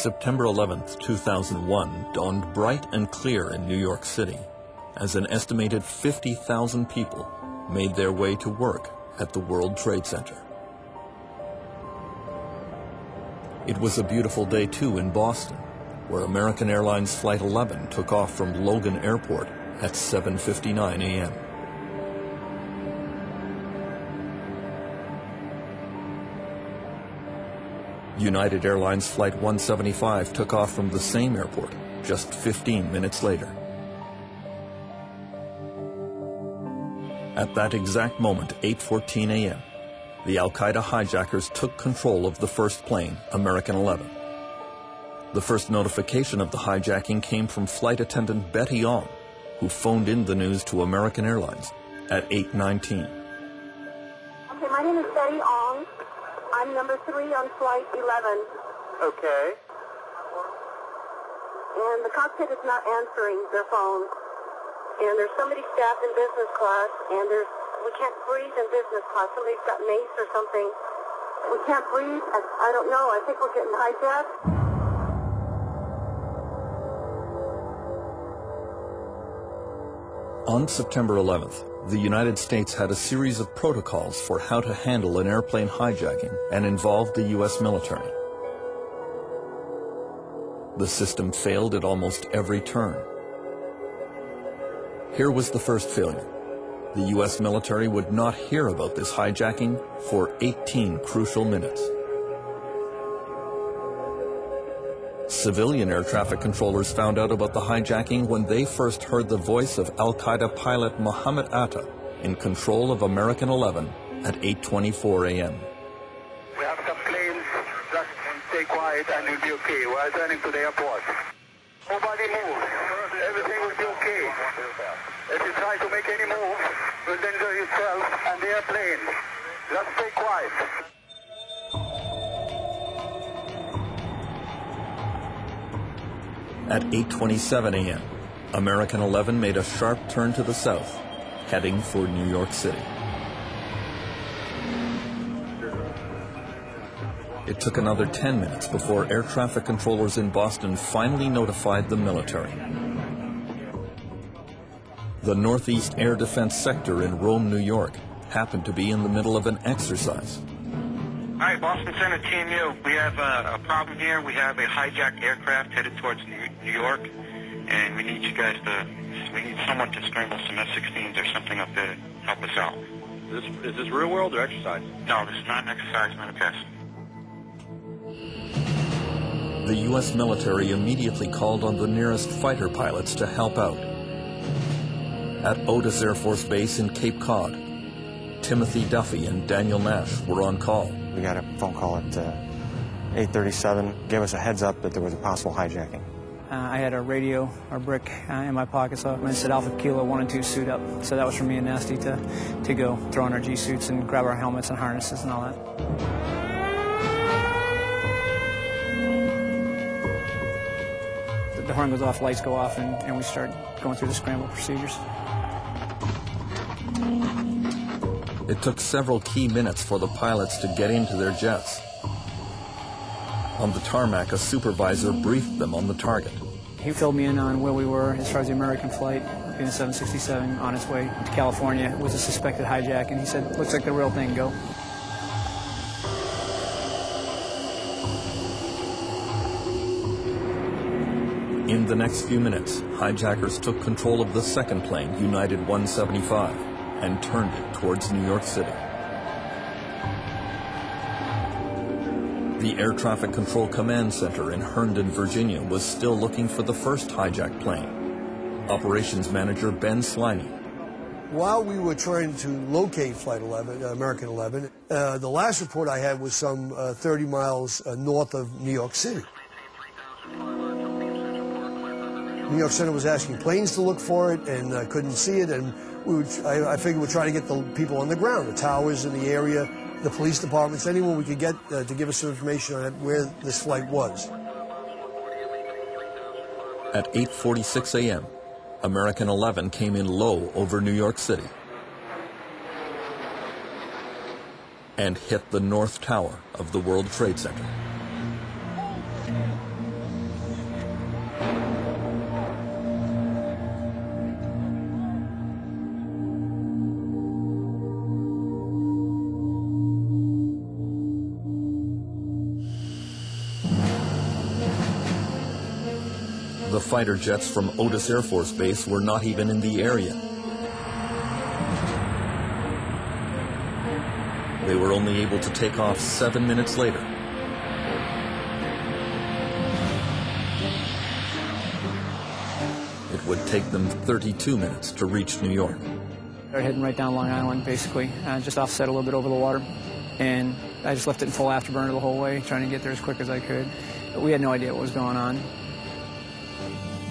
September 11th, 2001 dawned bright and clear in New York City as an estimated 50,000 people made their way to work at the World Trade Center. It was a beautiful day too in Boston, where American Airlines Flight 11 took off from Logan Airport at 7:59 a.m. United Airlines Flight 175 took off from the same airport just 15 minutes later. At that exact moment, 8:14 a.m., the Al-Qaeda hijackers took control of the first plane, American 11. The first notification of the hijacking came from flight attendant Betty Ong, who phoned in the news to American Airlines at 8:19. Okay, my name is Betty Ong. I'm number 3 on flight 11. Okay. And the cockpit is not answering their phone. And there's somebody staffed in business class, and we can't breathe in business class. Somebody's got mace or something. We can't breathe. I don't know. I think we're getting hijacked. On September 11th, the United States had a series of protocols for how to handle an airplane hijacking and involved the U.S. military. The system failed at almost every turn. Here was the first failure. The U.S. military would not hear about this hijacking for 18 crucial minutes. Civilian air traffic controllers found out about the hijacking when they first heard the voice of Al-Qaeda pilot Mohammed Atta in control of American 11 at 8:24 a.m. We have some planes, just stay quiet and you'll be okay. We're turning to the airport. Nobody move. Everything will be okay. If you try to make any move, you'll danger yourself and the airplane. Just stay quiet. At 8:27 a.m., American 11 made a sharp turn to the south, heading for New York City. It took another 10 minutes before air traffic controllers in Boston finally notified the military. The Northeast Air Defense Sector in Rome, New York, happened to be in the middle of an exercise. Hi, Boston Center, Team U. We have a problem here. We have a hijacked aircraft headed towards New York, and we need we need someone to scramble some F-16s or something up there to help us out. Is this real world or exercise? No, this is not an exercise, not a test. The U.S. military immediately called on the nearest fighter pilots to help out. At Otis Air Force Base in Cape Cod, Timothy Duffy and Daniel Nash were on call. We got a phone call at 8:37, gave us a heads up that there was a possible hijacking. I had a radio or brick in my pocket, so I said Alpha Kilo 1 and 2 suit up. So that was for me and Nasty to go throw on our G suits and grab our helmets and harnesses and all that. The horn goes off, lights go off, and we start going through the scramble procedures. It took several key minutes for the pilots to get into their jets. On the tarmac, a supervisor briefed them on the target. He filled me in on where we were as far as the American flight, in a 767 on its way to California. It was a suspected hijack, and he said, looks like the real thing, go. In the next few minutes, hijackers took control of the second plane, United 175, and turned it towards New York City. The Air Traffic Control Command Center in Herndon, Virginia was still looking for the first hijacked plane. Operations Manager Ben Sliney. While we were trying to locate Flight 11, American 11, the last report I had was some 30 miles north of New York City. New York Center was asking planes to look for it and couldn't see it, and I figured we'd try to get the people on the ground, the towers in the area, the police departments, anyone we could get to give us some information on where this flight was. At 8:46 a.m., American 11 came in low over New York City and hit the North Tower of the World Trade Center. the fighter jets from Otis Air Force Base were not even in the area. They were only able to take off 7 minutes later. It would take them 32 minutes to reach New York. They're heading right down Long Island, basically, just offset a little bit over the water. And I just left it in full afterburner the whole way, trying to get there as quick as I could. But we had no idea what was going on.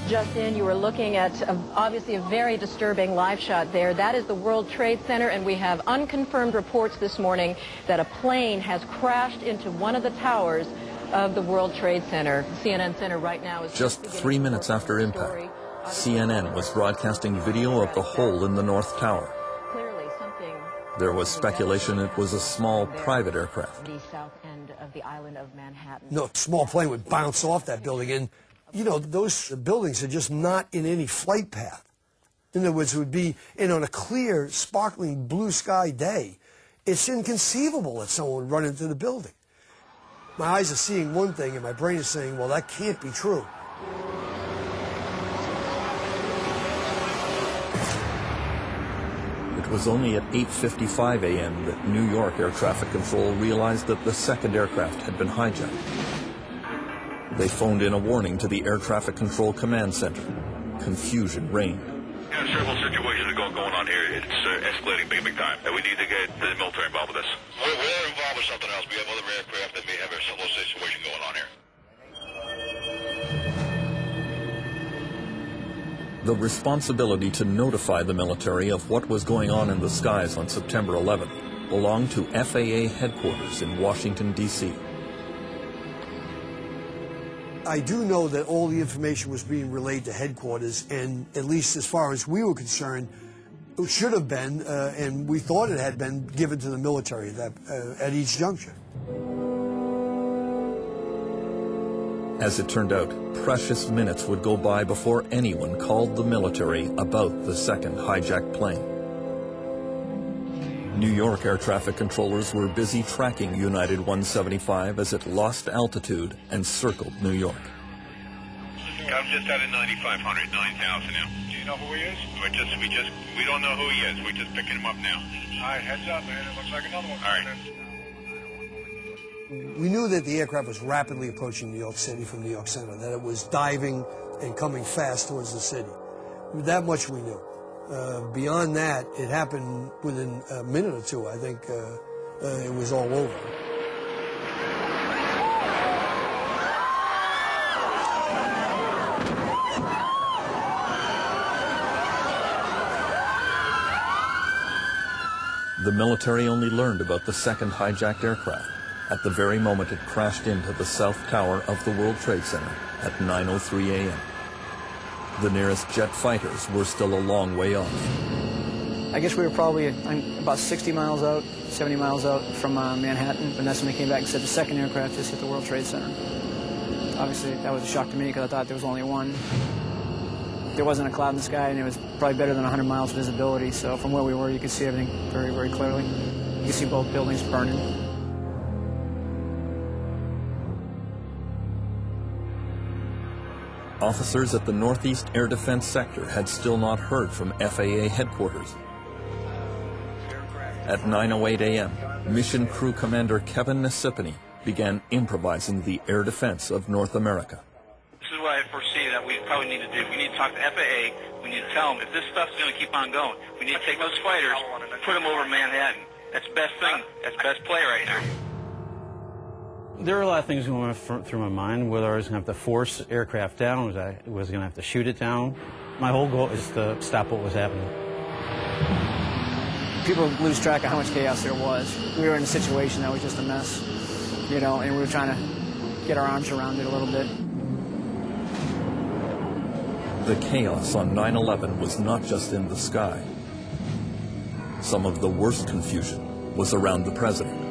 Just in, you were looking at obviously a very disturbing live shot there. That is the World Trade Center, and we have unconfirmed reports this morning that a plane has crashed into one of the towers of the World Trade Center. CNN Center right now is just 3 minutes after impact. CNN was broadcasting video of the hole in the North Tower. Clearly something. There was speculation it was a small private aircraft. The south end of the island of Manhattan. No small plane would bounce off that building, and you know, those buildings are just not in any flight path. In other words, it would be, and on a clear, sparkling blue sky day, it's inconceivable that someone would run into the building. My eyes are seeing one thing, and my brain is saying, well, that can't be true. It was only at 8:55 a.m. that New York Air Traffic Control realized that the second aircraft had been hijacked. They phoned in a warning to the Air Traffic Control Command Center. Confusion reigned. Yeah, several situations going on here. It's escalating big time. We need to get the military involved with this. We're involved with something else. We have other aircraft that may have a similar situation going on here. The responsibility to notify the military of what was going on in the skies on September 11th belonged to FAA headquarters in Washington, D.C. I do know that all the information was being relayed to headquarters, and at least as far as we were concerned, it should have been, and we thought it had been, given to the military at each juncture. As it turned out, precious minutes would go by before anyone called the military about the second hijacked plane. New York air traffic controllers were busy tracking United 175 as it lost altitude and circled New York. I'm just at a 9,500, 9,000 now. Do you know who he is? We don't know who he is. We're just picking him up now. All right, heads up, man. It looks like another one. All right. We knew that the aircraft was rapidly approaching New York City from New York Center, that it was diving and coming fast towards the city. That much we knew. Beyond that, it happened within a minute or two. I think it was all over. The military only learned about the second hijacked aircraft at the very moment it crashed into the south tower of the World Trade Center at 9:03 a.m. The nearest jet fighters were still a long way off. I guess we were probably about 60 miles out, 70 miles out from Manhattan, and that's when they came back and said the second aircraft just hit the World Trade Center. Obviously, that was a shock to me because I thought there was only one. There wasn't a cloud in the sky, and it was probably better than 100 miles visibility, so from where we were, you could see everything very, very clearly. You could see both buildings burning. Officers at the Northeast Air Defense Sector had still not heard from FAA headquarters. At 9:08 a.m., Mission Crew Commander Kevin Nasipany began improvising the air defense of North America. This is what I foresee that we probably need to do. We need to talk to FAA. We need to tell them if this stuff's going to keep on going, we need to take those fighters, put them over Manhattan. That's the best thing. That's the best play right now. There are a lot of things going through my mind, whether I was going to have to force aircraft down, was I going to have to shoot it down. My whole goal is to stop what was happening. People lose track of how much chaos there was. We were in a situation that was just a mess, you know, and we were trying to get our arms around it a little bit. The chaos on 9/11 was not just in the sky. Some of the worst confusion was around the president.